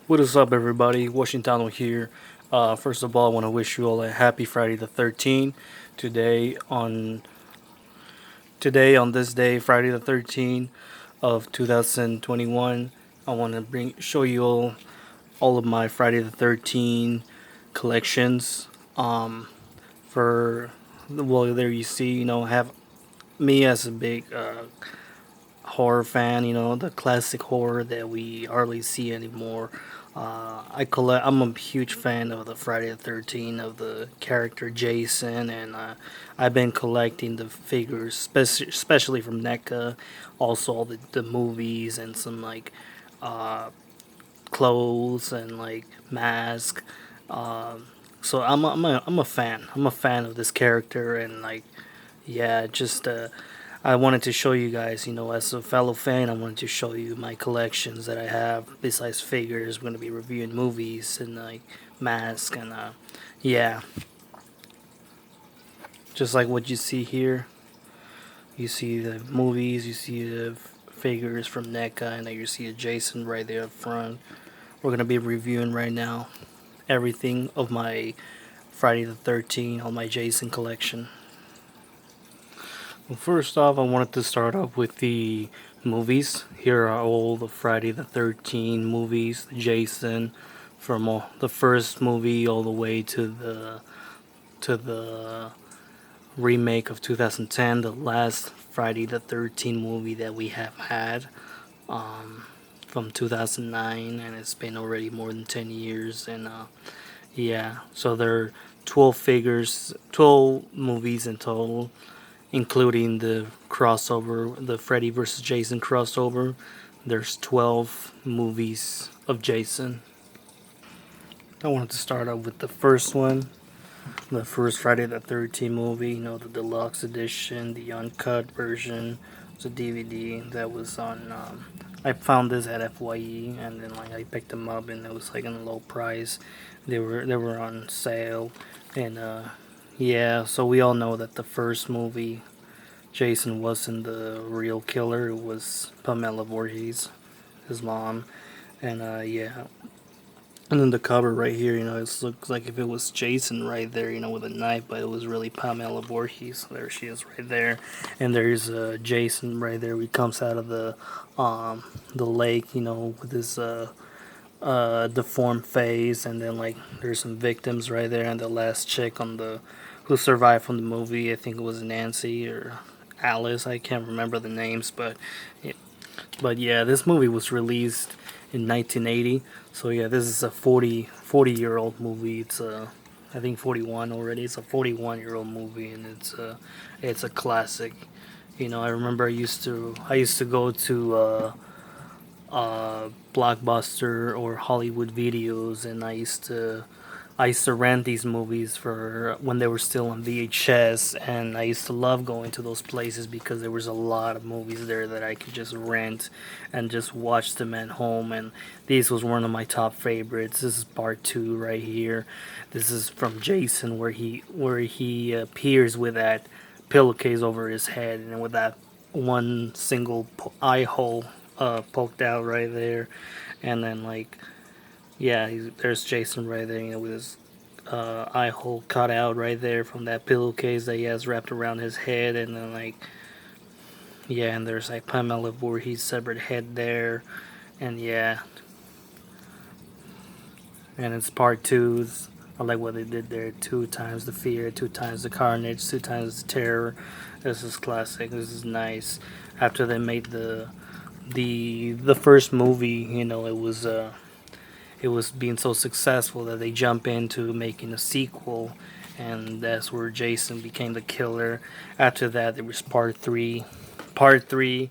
What is up, everybody? Washington here. First of all, I want to wish you all a happy Friday the 13th. Today on this day, Friday the 13th of 2021, I want to show you all of my Friday the 13th collections. For well, there you see, have me as a big horror fan, the classic horror that we hardly see anymore. I'm a huge fan of the Friday the 13th, of the character Jason, and I've been collecting the figures, especially from NECA, also all the movies and some like uh, clothes and like mask. So I'm a fan. I'm a fan of this character, and like, yeah, just I wanted to show you guys, as a fellow fan, I wanted to show you my collections that I have besides figures. We're gonna be reviewing movies and like masks and yeah, just like what you see here. You see the movies, you see the figures from NECA, and then you see a Jason right there up front. We're gonna be reviewing right now everything of my Friday the 13th, all my Jason collection. Well, first off, I wanted to start off with the movies. Here are all the Friday the 13th movies, Jason, from the first movie all the way to the remake of 2010, the last Friday the 13th movie that we have had, from 2009, and it's been already more than 10 years. And yeah, so there are 12 figures, 12 movies in total, including the crossover, the Freddy vs. Jason crossover. There's 12 movies of Jason. I wanted to start out with the first one, the first Friday the 13th movie, the deluxe edition, the uncut version. It's a DVD that was on. I found this at FYE, and then like I picked them up, and it was like in a low price. They were on sale, and yeah. So we all know that the first movie, Jason wasn't the real killer. It was Pamela Voorhees, his mom, and yeah. And then the cover right here, it looks like if it was Jason right there, with a knife, but it was really Pamela Voorhees. There she is right there, and there's Jason right there. He comes out of the lake, with his deformed face, and then like there's some victims right there, and the last chick on the who survived from the movie. I think it was Nancy or Alice. I can't remember the names, but yeah, this movie was released in 1980. So yeah, this is a 40-year-old movie. It's I think 41 already. It's a 41-year-old movie, and it's a classic. I remember I used to go to Blockbuster or Hollywood Videos, and I used to rent these movies for when they were still on VHS, and I used to love going to those places because there was a lot of movies there that I could just rent and just watch them at home. And this was one of my top favorites. This is part two right here. This is from Jason, where he appears with that pillowcase over his head and with that one single eye hole poked out right there, and then like, yeah, there's Jason right there, with his eye hole cut out right there from that pillowcase that he has wrapped around his head, and then like, yeah, and there's like Pamela Voorhees' severed head there, and yeah, and it's part two. I like what they did there. Two times the fear, two times the carnage, two times the terror. This is classic. This is nice. After they made the first movie, it was being so successful that they jump into making a sequel, and that's where Jason became the killer. After that, there was part three. Part three,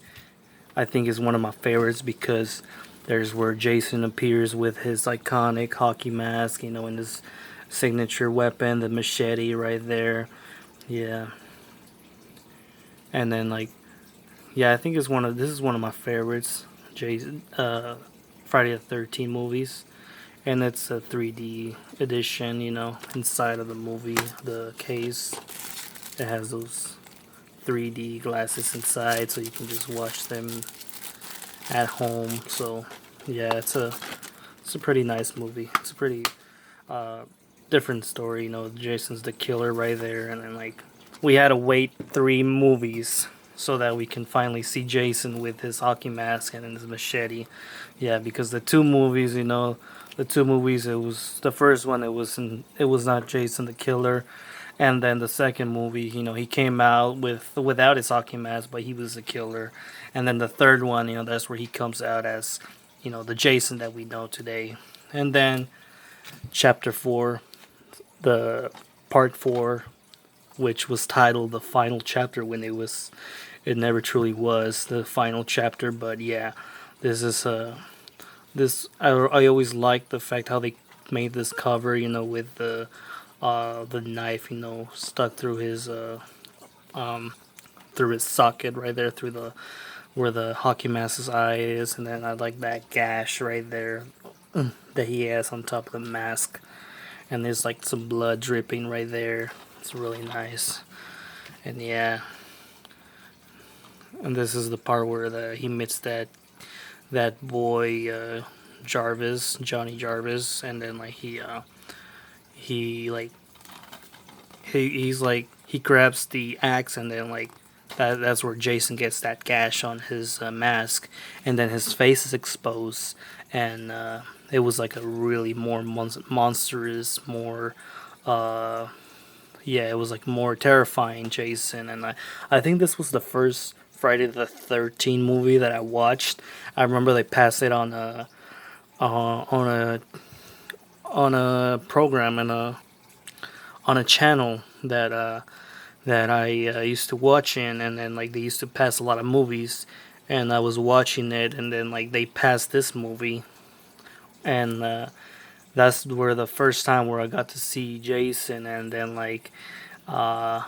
I think, is one of my favorites because there's where Jason appears with his iconic hockey mask, and his signature weapon, the machete, right there. Yeah, and then like, yeah, I think this is one of my favorites. Jason, Friday the 13th movies, and it's a 3D edition. Inside of the movie, the case, it has those 3D glasses inside, so you can just watch them at home. So yeah, it's it's a pretty nice movie. It's a pretty uh, different story. You know, Jason's the killer right there, and then like we had to wait 3 movies so that we can finally see Jason with his hockey mask and his machete. Yeah, because the 2 movies, the 2 movies, it was the first one. It was not Jason the killer, and then the second movie, he came out without his hockey mask, but he was the killer. And then the third one, that's where he comes out as, the Jason that we know today. And then chapter 4, the part 4, which was titled the final chapter when it never truly was the final chapter. But yeah, this is this I always liked the fact how they made this cover, with the knife, stuck through his socket right there, through the where the hockey mask's eye is. And then I like that gash right there that he has on top of the mask, and there's like some blood dripping right there. It's really nice. And yeah, and this is the part where he meets that boy, Johnny Jarvis, and then like he like he's like he grabs the axe, and then like that's where Jason gets that gash on his mask, and then his face is exposed. And it was like a really more monstrous, more uh yeah, it was like more terrifying Jason. And I think this was the first Friday the 13th movie that I watched. I remember they passed it on a program, and on a channel that I used to watch in. And then like they used to pass a lot of movies, and I was watching it, and then like they passed this movie. And that's where the first time where I got to see Jason. And then like I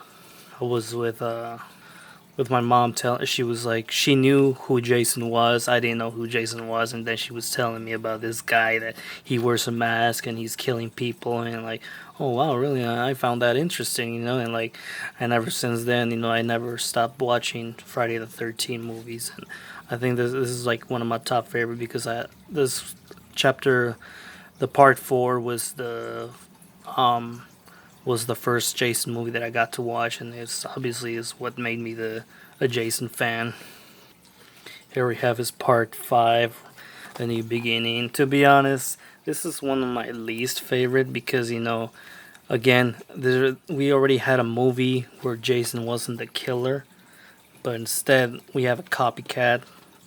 was with my mom. She was like, she knew who Jason was. I didn't know who Jason was, and then she was telling me about this guy that he wears a mask and he's killing people. And like, oh wow, really? I found that interesting, and like, and ever since then, I never stopped watching Friday the 13th movies. And I think this is like one of my top favorite, because this chapter, the part 4, um was the first Jason movie that I got to watch, and it's obviously is what made me a Jason fan. Here we have his part 5, the new beginning. To be honest, this is one of my least favorite, because again, we already had a movie where Jason wasn't the killer, but instead we have a copycat,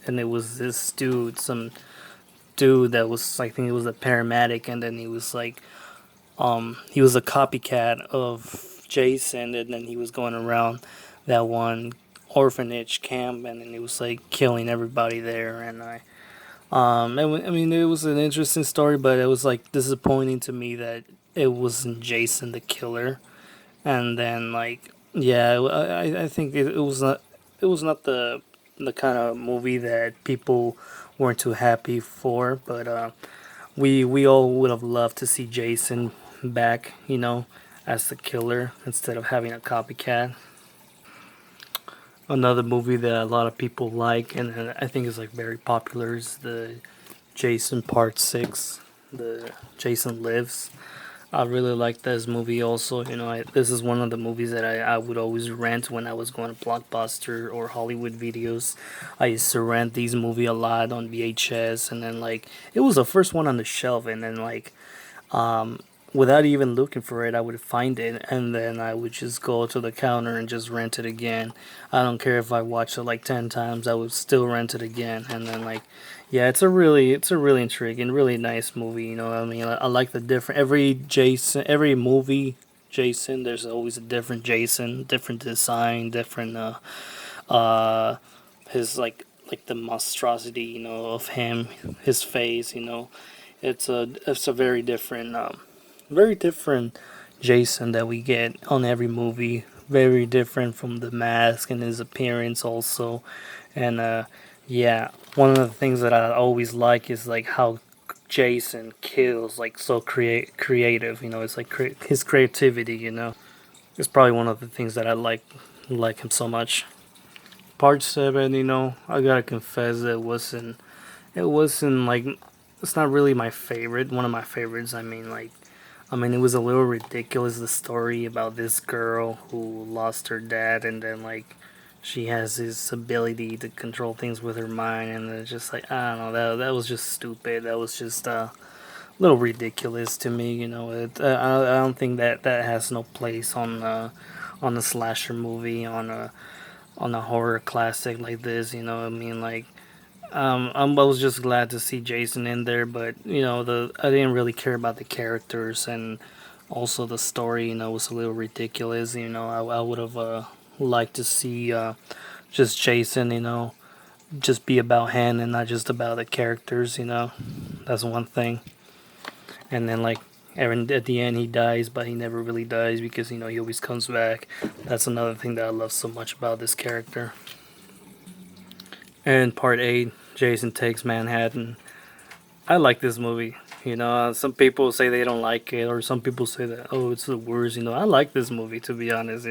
and it was this dude, some dude that was, I think it was a paramedic, and then he was like, he was a copycat of Jason, and then he was going around that one orphanage camp, and then he was like killing everybody there. And I mean, it was an interesting story, but it was like disappointing to me that it wasn't Jason the killer. And then like, yeah, I think it was not the kind of movie that people weren't too happy for. But we all would have loved to see Jason back, as the killer, instead of having a copycat. Another movie that a lot of people like, and I think is like very popular, is the Jason Part 6, the Jason Lives. I really like this movie also. This is one of the movies that I would always rent when I was going to Blockbuster or Hollywood Videos. I used to rent these movie a lot on VHS, and then like it was the first one on the shelf, and then like um, without even looking for it, I would find it, and then I would just go to the counter and just rent it again. I don't care if I watched it like 10 times, I would still rent it again. And then like, yeah, it's a really intriguing, really nice movie. I mean, I like the different every movie Jason. There's always a different Jason, different design, different uh his like the monstrosity, of him, his face. It's a very different Jason that we get on every movie. Very different from the mask and his appearance also. And yeah, one of the things that I always like is like how Jason kills like so creative. It's like his creativity. It's probably one of the things that I like him so much. Part 7, I gotta confess that it wasn't like it's not really my favorite. One of my favorites. I mean, it was a little ridiculous, the story about this girl who lost her dad, and then like she has this ability to control things with her mind, and it's just like I don't know, that was just stupid. That was just a little ridiculous to me. I don't think that has no place on a slasher movie, on a horror classic like this. I was just glad to see Jason in there, but I didn't really care about the characters, and also the story. Was a little ridiculous. I would have liked to see just Jason. Just be about him and not just about the characters. That's one thing. And then like Aaron at the end he dies, but he never really dies because he always comes back. That's another thing that I love so much about this character. And part eight, Jason Takes Manhattan. I like this movie. Some people say they don't like it, or some people say that it's the worst. I like this movie, to be honest.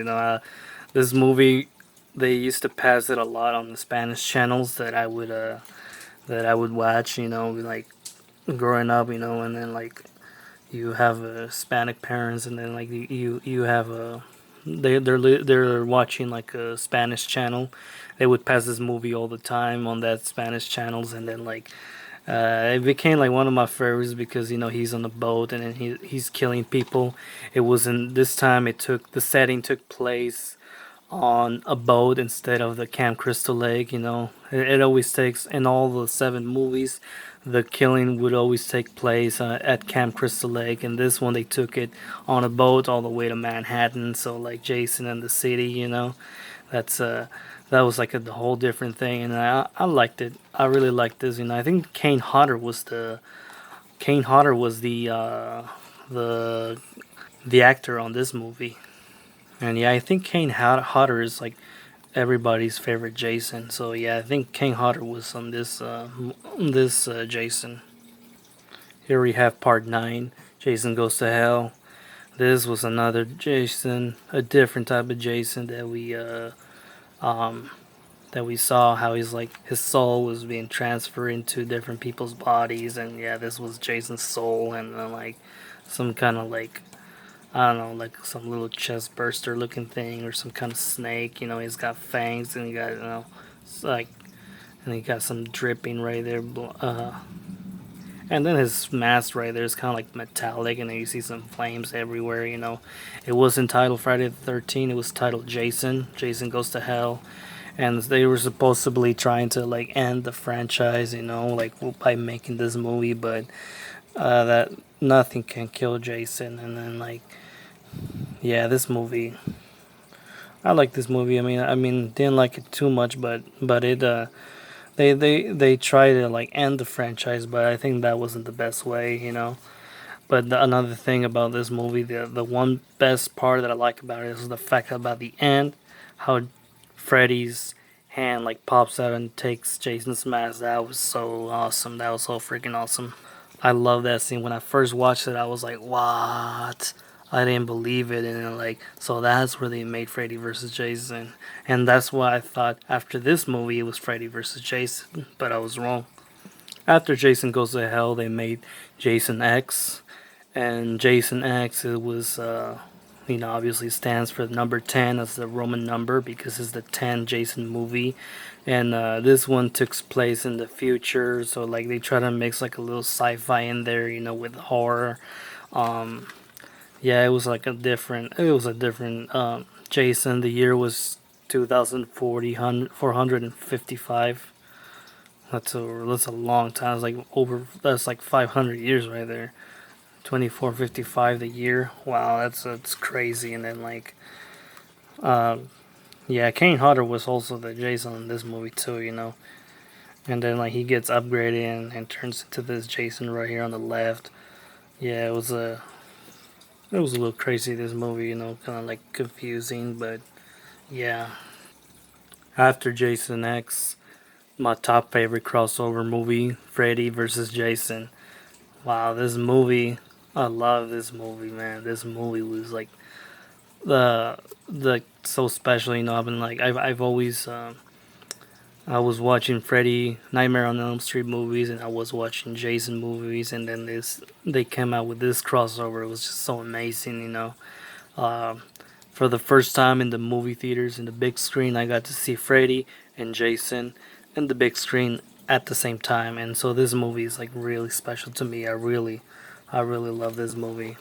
This movie, they used to pass it a lot on the Spanish channels that I would watch. Like growing up. And then like you have Hispanic parents, and then like you have they're watching like a Spanish channel. They would pass this movie all the time on that Spanish channels, and then like it became like one of my favorites because he's on the boat and then he's killing people. It wasn't this time. The setting took place on a boat instead of the Camp Crystal Lake. It always takes in all the seven movies. The killing would always take place at Camp Crystal Lake, and this one they took it on a boat all the way to Manhattan. So like Jason and the city, that's that was like a whole different thing, and I liked it. I really liked this. I think Kane Hodder was the the actor on this movie, and yeah, I think Hodder is like everybody's favorite Jason. So yeah, I think Kane Hodder was on this Jason. Here we have part nine. Jason Goes to Hell. This was another Jason, a different type of Jason um that we saw how he's like his soul was being transferred into different people's bodies, and yeah, this was Jason's soul, and like some kind of like I don't know, like some little chest burster looking thing or some kind of snake. He's got fangs and he got it's like and he got some dripping right there. And then his mask right there is kind of like metallic, and then you see some flames everywhere. It wasn't titled Friday the 13th. It was titled Jason. Jason Goes to Hell, and they were supposedly trying to like end the franchise. Like by making this movie, but that nothing can kill Jason. And then like yeah, this movie. I like this movie. I mean, didn't like it too much, but it they try to like end the franchise, but I think that wasn't the best way. But another thing about this movie, the one best part that I like about it is the fact about the end, how Freddy's hand like pops out and takes Jason's mask. That was so awesome. That was so freaking awesome. I love that scene. When I first watched it, I was like, "What?" I didn't believe it, and then, like, so that's where they made Freddy versus Jason, and that's why I thought after this movie it was Freddy versus Jason, but I was wrong. After Jason Goes to Hell, they made Jason X, and Jason X it was obviously stands for number 10 as the Roman number because it's the 10 Jason movie, and this one took place in the future, so like they try to mix like a little sci-fi in there, with horror. Um, yeah, it was a different Jason. The year was 2040, 455. That's a long time. It's like that's like 500 years right there. 2455 the year. Wow, that's crazy. And then like yeah, Kane Hodder was also the Jason in this movie too. And then like he gets upgraded and turns into this Jason right here on the left. Yeah, it was a little crazy this movie, kind of like confusing, but yeah. After Jason X, my top favorite crossover movie, Freddy versus Jason. Wow, this movie, I love this movie, man. This movie was like the so special. I've been like I've always I was watching Freddy Nightmare on Elm Street movies, and I was watching Jason movies, and then they came out with this crossover. It was just so amazing, Uh, for the first time in the movie theaters in the big screen, I got to see Freddy and Jason in the big screen at the same time, and so this movie is like really special to me. I really love this movie.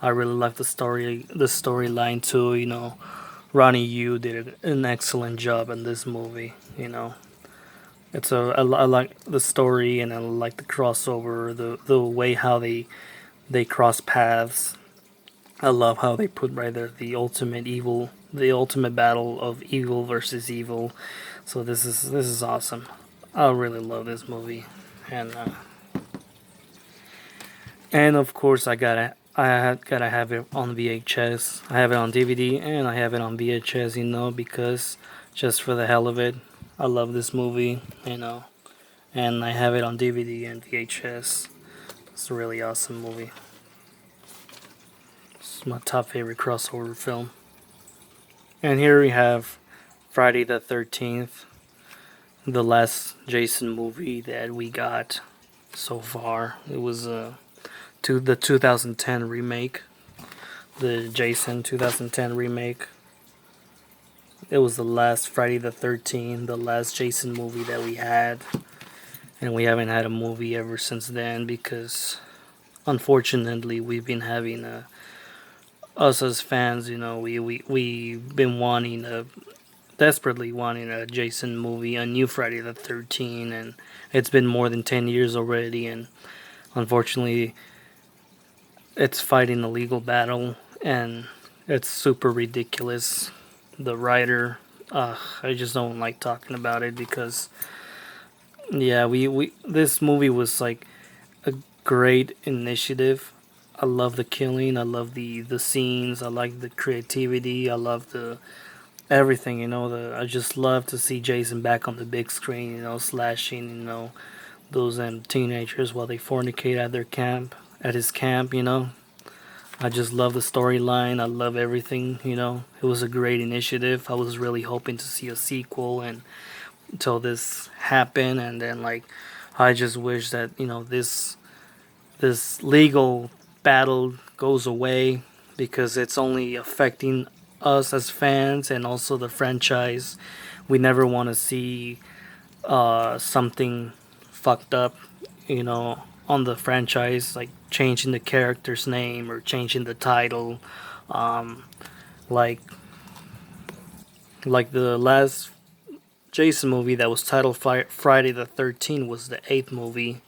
I really like the storyline too. Ronnie Yu did an excellent job in this movie. I like the story, and I like the crossover, the way how they cross paths. I love how they put right there the ultimate battle of evil versus evil. So this is awesome. I really love this movie, and of course gotta have it on VHS. I have it on DVD and I have it on VHS. Because just for the hell of it, I love this movie. And I have it on DVD and VHS. It's a really awesome movie. It's my top favorite crossover film. And here we have Friday the 13th, the last Jason movie that we got so far. It was the 2010 remake, the Jason 2010 remake. It was the last Friday the 13th, the last Jason movie that we had. And we haven't had a movie ever since then because, unfortunately, we've been having us as fans, we've been desperately wanting a Jason movie, a new Friday the 13th, and it's been more than 10 years already, and unfortunately, it's fighting a legal battle, and it's super ridiculous. The writer, I just don't like talking about it because, yeah, we this movie was like a great initiative. I love the killing. I love the scenes. I like the creativity. I love the everything. I just love to see Jason back on the big screen. Slashing. Those teenagers while they fornicate at their camp, at his camp. I just love the storyline. I love everything. It was a great initiative. I was really hoping to see a sequel, and until this happened, and then I just wish that this legal battle goes away because it's only affecting us as fans and also the franchise. We never want to see something fucked up, on the franchise, like changing the character's name or changing the title, like the last Jason movie that was titled Friday the 13th was the eighth movie,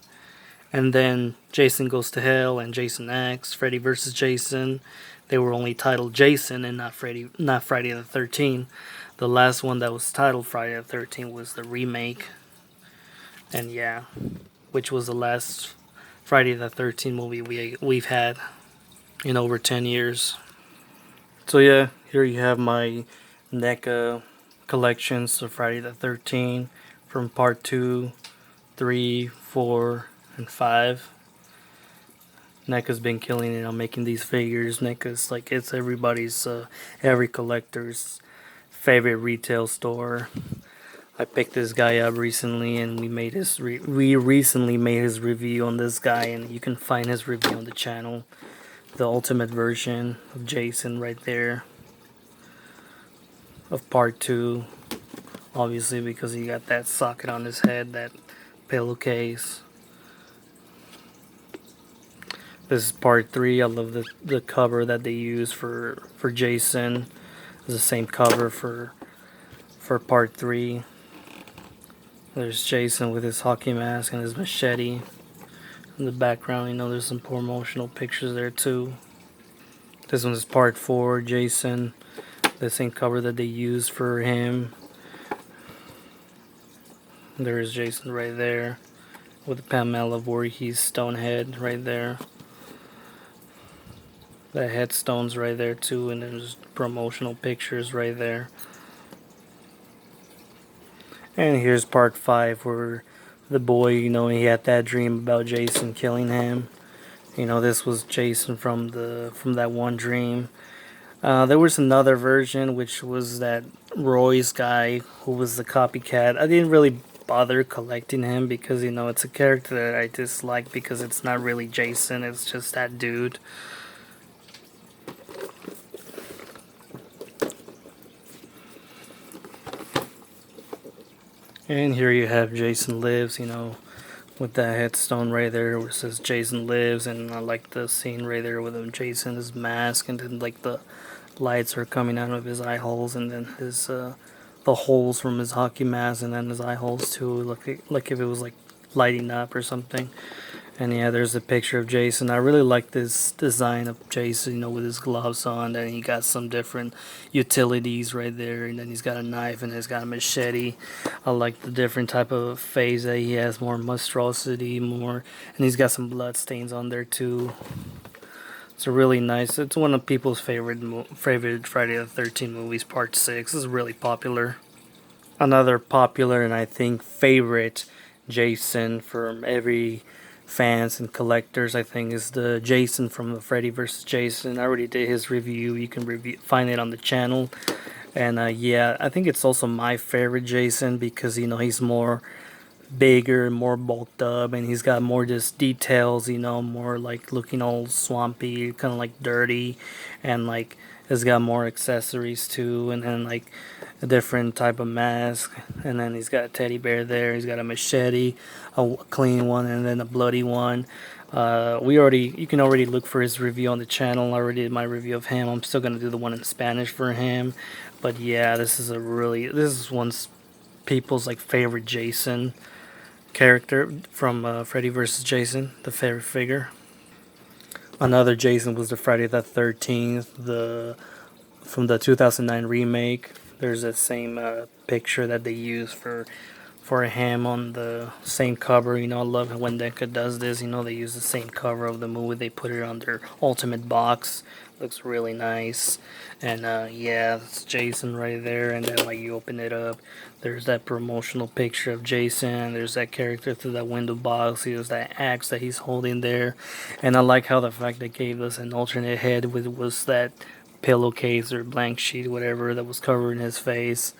and then Jason Goes to Hell and Jason X, Freddy vs. Jason, they were only titled Jason and not Friday the 13th. The last one that was titled Friday the 13th was the remake, and yeah, which was the last Friday the 13th movie we've had in over 10 years. So yeah, here you have my NECA collections of Friday the 13th from part 2, 3, 4, and 5. NECA's been killing it on making these figures. NECA's it's everybody's, every collector's favorite retail store. I picked this guy up recently, and we recently made his review on this guy, and you can find his review on the channel. The ultimate version of Jason right there, of part 2, obviously because he got that socket on his head, that pillowcase. This is part 3. I love the cover that they use for Jason. It's the same cover for part 3. There's Jason with his hockey mask and his machete. In the background, there's some promotional pictures there too. This one is part 4, Jason. The same cover that they used for him. There's Jason right there with Pamela Voorhees stone head right there. The headstones right there too, and there's promotional pictures right there. And here's part 5 where the boy, he had that dream about Jason killing him. This was Jason from that one dream. There was another version, which was that Roy's guy who was the copycat. I didn't really bother collecting him because it's a character that I dislike because it's not really Jason. It's just that dude. And here you have Jason Lives. With that headstone right there where it says Jason Lives, and I like the scene right there with him Jason his mask, and then like the lights are coming out of his eye holes, and then his the holes from his hockey mask, and then his eye holes too, like if it was like lighting up or something. And yeah, there's a picture of Jason. I really like this design of Jason, with his gloves on. And he got some different utilities right there. And then he's got a knife and he's got a machete. I like the different type of face that he has. More monstrosity, more. And he's got some blood stains on there too. It's a really nice. It's one of people's favorite Friday the 13th movies. Part 6 is really popular. Another popular and I think favorite Jason from every fans and collectors, I think, is the Jason from the Freddy vs. Jason. I already did his review. You can find it on the channel. And yeah, I think it's also my favorite Jason because he's more bigger, more bulked up, and he's got more just details, more like looking all swampy, kind of like dirty, and like has got more accessories too, and then like a different type of mask, and then he's got a teddy bear there, he's got a machete, a clean one, and then a bloody one. You can already look for his review on the channel. I already did my review of him. I'm still gonna do the one in Spanish for him, but yeah, this is one's people's like favorite Jason character from Freddy vs. Jason, the favorite figure. Another Jason was the Friday the 13th, the from the 2009 remake. There's that same picture that they use for him on the same cover. I love when Deca does this. They use the same cover of the movie. They put it on their ultimate box. Looks really nice. And yeah, it's Jason right there. And then like you open it up, there's that promotional picture of Jason. There's that character through that window box. There's that axe that he's holding there. And I like how the fact they gave us an alternate head with was that pillowcase or blank sheet, whatever, that was covering his face.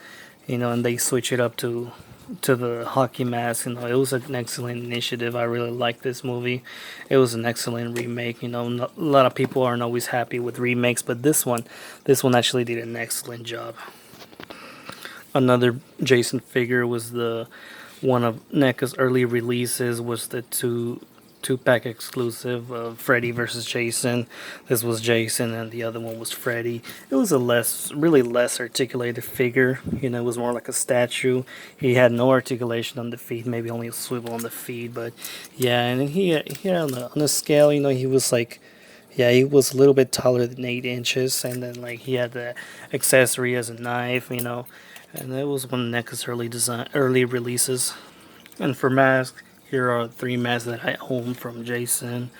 And they switch it up to the hockey mask. It was an excellent initiative. I really like this movie. It was an excellent remake. A lot of people aren't always happy with remakes, but this one actually did an excellent job. Another Jason figure was the one of NECA's early releases was the two-pack exclusive of Freddy versus Jason. This was Jason and the other one was Freddy. It was a really less articulated figure. It was more like a statue. He had no articulation on the feet, maybe only a swivel on the feet. But yeah, and he had on the scale, he was like, yeah, he was a little bit taller than 8 inches, and then like he had the accessory as a knife, and it was one of NECA's early releases. And for masks, here are 3 masks that I own from Jason.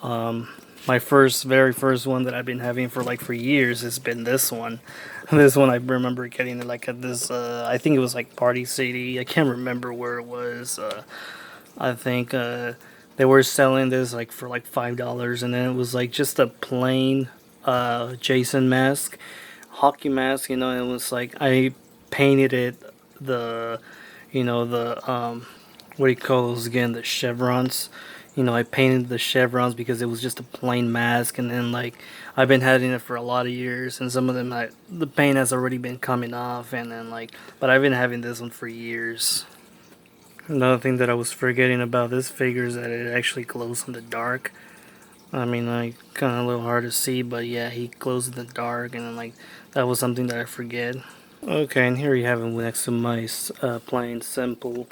My very first one that I've been having for years has been this one. This one I remember getting it like at this. I think it was like Party City. I can't remember where it was. I think they were selling this like for like $5, and then it was like just a plain Jason mask, hockey mask. It was like I painted it the, what do you call those again? The chevrons. I painted the chevrons because it was just a plain mask, and then like I've been having it for a lot of years, and some of them the paint has already been coming off, and then like, but I've been having this one for years. Another thing that I was forgetting about this figure is that it actually glows in the dark. I mean, like, kind of a little hard to see, but yeah, he glows in the dark, and then like that was something that I forget. Okay, and here you have him next to my plain simple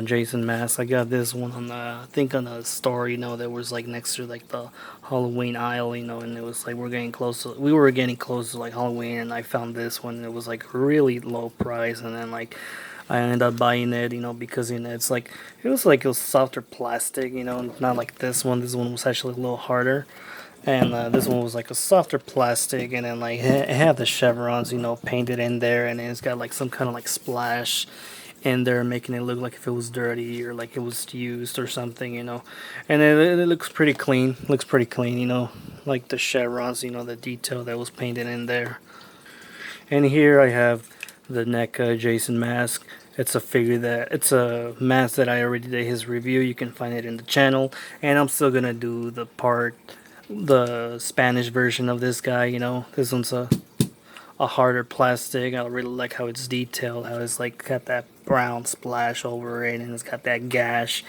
Jason mask. I got this one on I think on a store, that was like next to like the Halloween aisle, and it was like we were getting close to like Halloween, and I found this one. It was like really low price, and then like I ended up buying it, because it was softer plastic, not like this one. This one was actually a little harder. And this one was like a softer plastic, and then like it had the chevrons, painted in there, and it's got like some kind of like splash in there, making it look like if it was dirty or like it was used or something, And it looks pretty clean. Looks pretty clean, like the chevrons, the detail that was painted in there. And here I have the NECA Jason mask. It's a mask that I already did his review. You can find it in the channel. And I'm still gonna do the Spanish version of this guy. This one's a harder plastic. I really like how it's detailed, how it's like got that brown splash over it, and it's got that gash,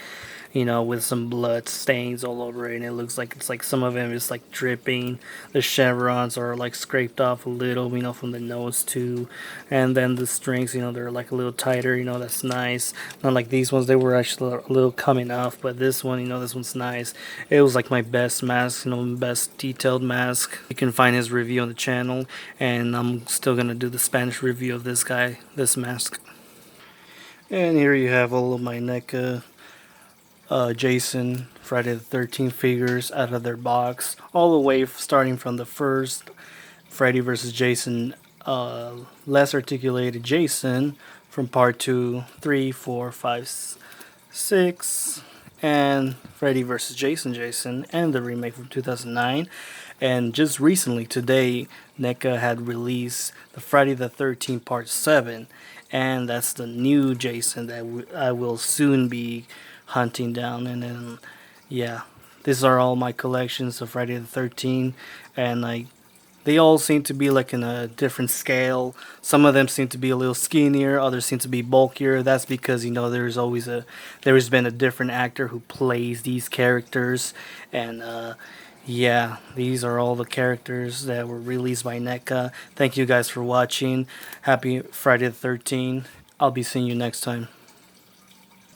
with some blood stains all over it. And it looks like it's like some of them is like dripping. The chevrons are like scraped off a little, from the nose too. And then the strings, they're like a little tighter. That's nice. Not like these ones; they were actually a little coming off. But this one, this one's nice. It was like my best mask, best detailed mask. You can find his review on the channel, and I'm still gonna do the Spanish review of this guy, this mask. And here you have all of my NECA Jason Friday the 13th figures out of their box, all the way starting from the first Freddy vs. Jason, less articulated Jason from part 2, 3, 4, 5, 6, and Freddy vs. Jason, and the remake from 2009. And just recently, today, NECA had released the Friday the 13th Part 7, and that's the new Jason that I will soon be hunting down. And then, yeah, these are all my collections of Friday the 13th, and like they all seem to be like in a different scale. Some of them seem to be a little skinnier, others seem to be bulkier. That's because there's been a different actor who plays these characters. And yeah, these are all the characters that were released by NECA. Thank you guys for watching. Happy Friday the 13th. I'll be seeing you next time.